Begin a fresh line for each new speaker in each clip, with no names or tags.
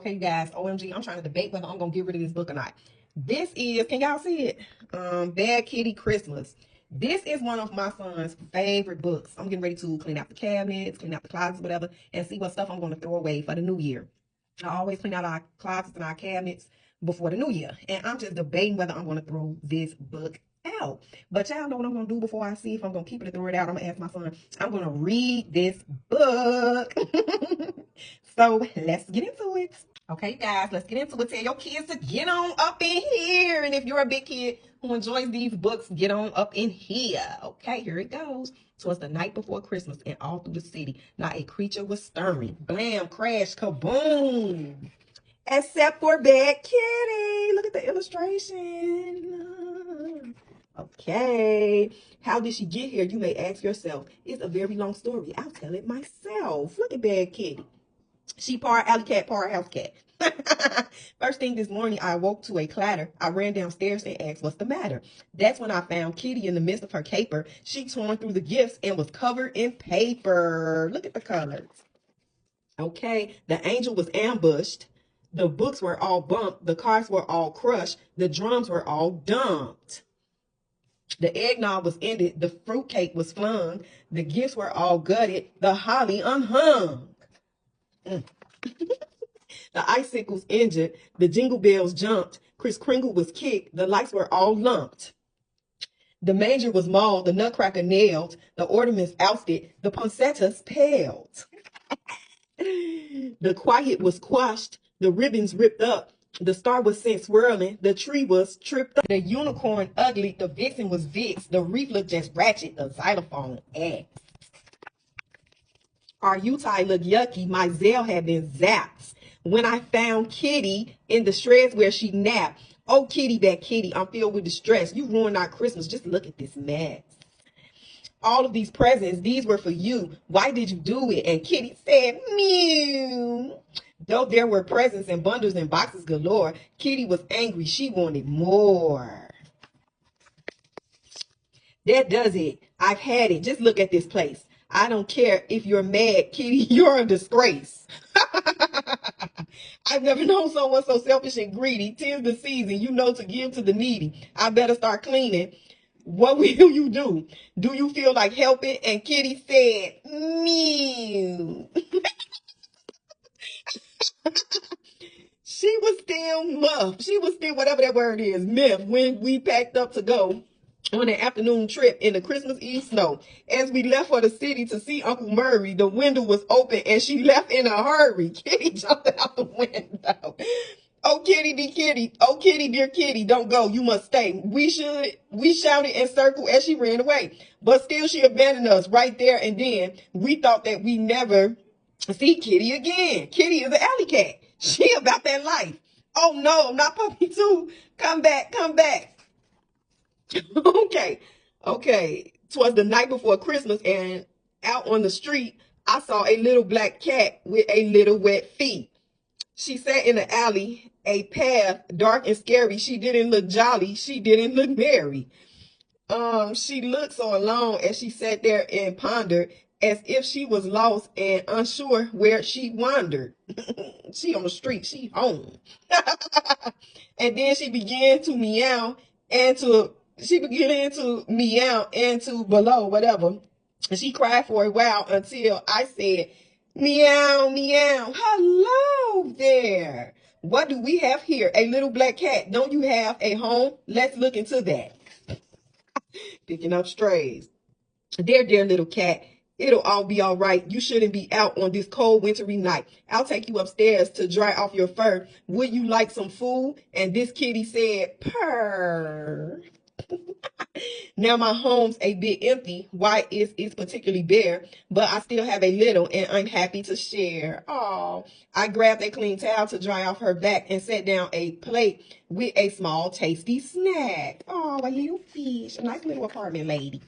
Okay, guys, OMG, I'm trying to debate whether I'm gonna get rid of this book or not. This is, can y'all see it? Bad Kitty Christmas. This is one of my son's favorite books. I'm getting ready to clean out the cabinets, clean out the closets, whatever, and see what stuff I'm gonna throw away for the new year. I always clean out our closets and our cabinets before the new year. And I'm just debating whether I'm gonna throw this book out. But y'all know what I'm gonna do before I see if I'm gonna keep it or throw it out. I'm gonna ask my son, I'm gonna read this book. So let's get into it. Okay, guys, let's get into it. Tell your kids to get on up in here. And if you're a big kid who enjoys these books, get on up in here. Okay, here it goes. So it's the night before Christmas, and all through the city, not a creature was stirring. Blam, crash, kaboom. Except for Bad Kitty. Look at the illustration. Okay. How did she get here? You may ask yourself. It's a very long story. I'll tell it myself. Look at Bad Kitty. She part alley cat, part house cat. First thing this morning, I woke to a clatter. I ran downstairs and asked, what's the matter? That's when I found Kitty in the midst of her caper. She torn through the gifts and was covered in paper. Look at the colors. Okay, the angel was ambushed. The books were all bumped. The cards were all crushed. The drums were all dumped. The eggnog was ended. The fruitcake was flung. The gifts were all gutted. The holly unhung. The icicles injured, the jingle bells jumped, Kris Kringle was kicked, the lights were all lumped. The manger was mauled, the nutcracker nailed, the ornaments ousted, the poinsettias paled. The quiet was quashed, the ribbons ripped up, the star was sent swirling, the tree was tripped up. The unicorn ugly, the vixen was vixed, the wreath looked just ratchet, the xylophone ass. Our Utah looked yucky, my Zell had been zapped. When I found Kitty in the shreds where she napped. Oh, Kitty, that Kitty, I'm filled with distress. You ruined our Christmas. Just look at this mess. All of these presents, these were for you. Why did you do it? And Kitty said, mew. Though there were presents and bundles and boxes galore, Kitty was angry. She wanted more. That does it. I've had it. Just look at this place. I don't care if you're mad, Kitty. You're a disgrace. I've never known someone so selfish and greedy. 'Tis the season, you know, to give to the needy. I better start cleaning. What will you do? Do you feel like helping? And Kitty said, mew. She was still muff. She was still whatever that word is, miff, when we packed up to go on an afternoon trip in the Christmas Eve snow. As we left for the city to see Uncle Murray, the window was open and she left in a hurry. Kitty jumped out the window. Oh, Kitty, dear Kitty. Oh, Kitty, dear Kitty, don't go. You must stay. We shouted and circled as she ran away. But still she abandoned us right there and then. We thought that we never see Kitty again. Kitty is an alley cat. She about that life. Oh, no, not puppy too. Come back, come back. Okay. 'Twas the night before Christmas, and out on the street, I saw a little black cat with a little wet feet. She sat in the alley, a path dark and scary. She didn't look jolly. She didn't look merry. She looked so alone as she sat there and pondered, as if she was lost and unsure where she wandered. She on the street. She home. And then she began to meow and to below, whatever. And she cried for a while until I said, meow, meow. Hello there. What do we have here? A little black cat. Don't you have a home? Let's look into that. Picking up strays. Dear little cat. It'll all be all right. You shouldn't be out on this cold wintry night. I'll take you upstairs to dry off your fur. Would you like some food? And this kitty said, purr. Now my home's a bit empty. Why it's particularly bare, but I still have a little and I'm happy to share. Oh, I grabbed a clean towel to dry off her back and set down a plate with a small tasty snack. Oh, a little fish, a nice little apartment lady.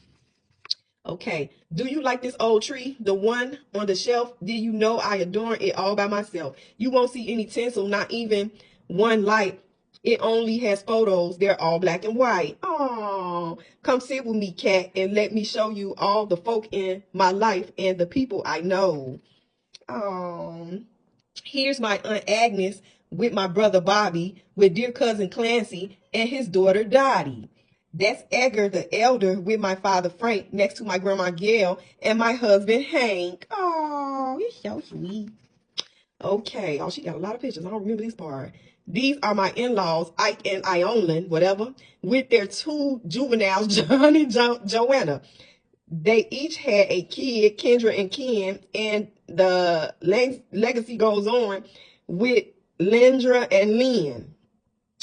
Okay, do you like this old tree? The one on the shelf? Do you know I adorn it all by myself? You won't see any tinsel, not even one light. It only has photos. They're all black and white. Oh, come sit with me, cat, and let me show you all the folk in my life and the people I know. Oh, Here's my Aunt Agnes with my brother Bobby, with dear cousin Clancy and his daughter Dottie. That's Edgar the elder with my father Frank next to my grandma Gail and my husband Hank. Oh, he's so sweet. Okay. Oh, she got a lot of pictures. I don't remember this part. These are my in-laws, Ike and Ionlin, whatever, with their two juveniles, John and Joanna. They each had a kid, Kendra and Ken, and the legacy goes on with Lindra and Lynn.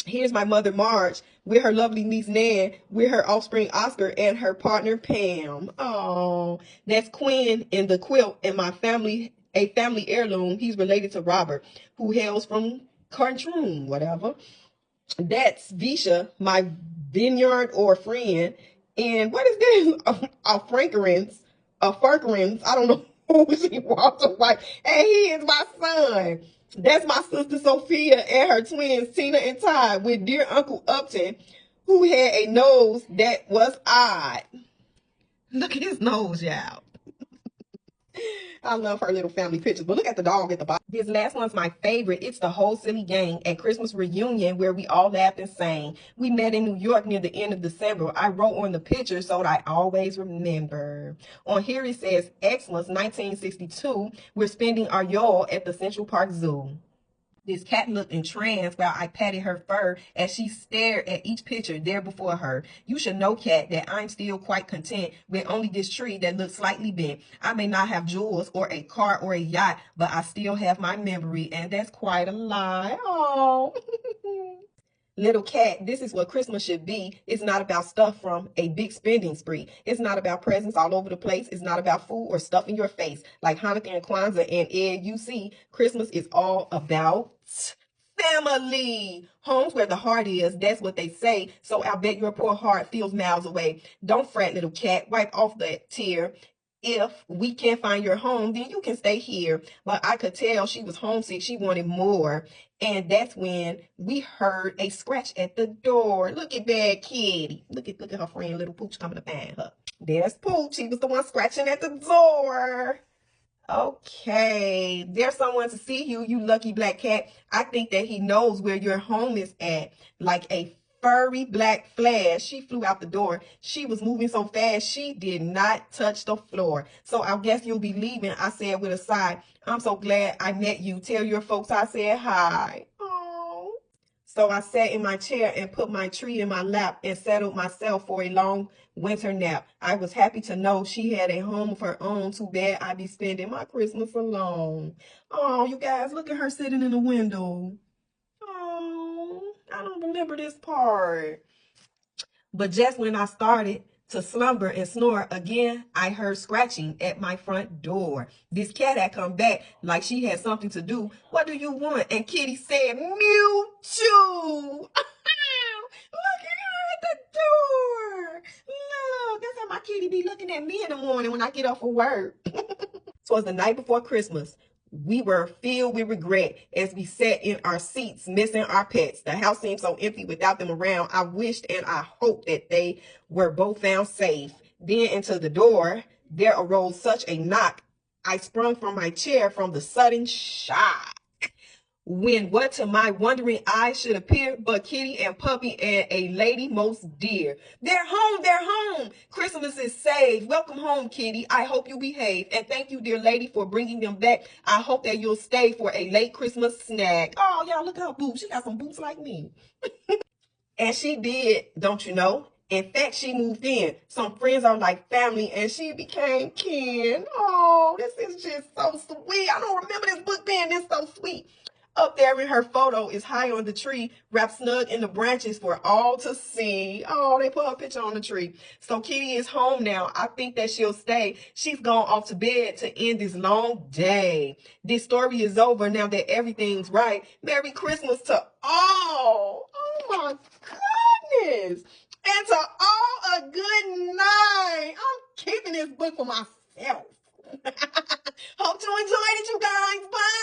Here's my mother Marge with her lovely niece Nan, with her offspring Oscar and her partner Pam. Oh, that's Quinn in the quilt in my family, a family heirloom. He's related to Robert, who hails from Cartroom, whatever. That's Visha, my vineyard or friend. And what is this? A Frankerins, a Ferkerins. I don't know who she walks away. And he is my son. That's my sister Sophia and her twins Tina and Todd with dear Uncle Upton, who had a nose that was odd. Look at his nose, y'all. I love her little family pictures, but look at the dog at the bottom. This last one's my favorite. It's the whole silly gang at Christmas reunion where we all laughed and sang. We met in New York near the end of December. I wrote on the picture so that I always remember. On here it says, Excellence 1962. We're spending our Yule at the Central Park Zoo. This cat looked entranced while I patted her fur as she stared at each picture there before her. You should know, cat, that I'm still quite content with only this tree that looks slightly bent. I may not have jewels or a car or a yacht, but I still have my memory, and that's quite a lie. Oh. Little cat, this is what Christmas should be. It's not about stuff from a big spending spree. It's not about presents all over the place. It's not about food or stuff in your face. Like Hanukkah and Kwanzaa and Ed, you see, Christmas is all about family. Home's where the heart is. That's what they say. So I bet your poor heart feels miles away. Don't fret, little cat. Wipe off that tear. If we can't find your home, then you can stay here. But I could tell she was homesick. She wanted more. And that's when we heard a scratch at the door. Look at that kitty. Look at her friend little Pooch coming to find her. There's Pooch. He was the one scratching at the door. Okay, there's someone to see you, you lucky black cat. I think that he knows where your home is at. Like a furry black flash, she flew out the door. She was moving so fast, she did not touch the floor. So I guess you'll be leaving, I said with a sigh. I'm so glad I met you. Tell your folks I said hi. Oh. So I sat in my chair and put my tree in my lap and settled myself for a long winter nap. I was happy to know she had a home of her own. Too bad I'd be spending my Christmas alone. Oh, you guys, look at her sitting in the window. Oh, I don't remember this part. But just when I started to slumber and snore again, I heard scratching at my front door. This cat had come back like she had something to do. What do you want? And Kitty said, Mew Choo. Look at her at the door. Look, that's how my kitty be looking at me in the morning when I get off of work. Twas the night before Christmas. We were filled with regret as we sat in our seats, missing our pets. The house seemed so empty without them around. I wished and I hoped that they were both found safe. Then into the door, there arose such a knock. I sprung from my chair from the sudden shock. When what to my wondering eyes should appear but Kitty and Puppy and a lady most dear. They're home, they're home. Christmas is saved. Welcome home, Kitty. I hope you behave. And thank you, dear lady, for bringing them back. I hope that you'll stay for a late Christmas snack. Oh, y'all, look at her boobs. She got some boobs like me. And she did, don't you know? In fact, she moved in. Some friends are like family, and she became kin. Oh, this is just so sweet. I don't remember this book being this so sweet. Up there in her photo is high on the tree, wrapped snug in the branches for all to see. Oh, they put her picture on the tree. So Kitty is home now. I think that she'll stay. She's gone off to bed to end this long day. This story is over now that everything's right. Merry Christmas to all. Oh my goodness. And to all a good night. I'm keeping this book for myself. Hope you enjoyed it, you guys. Bye.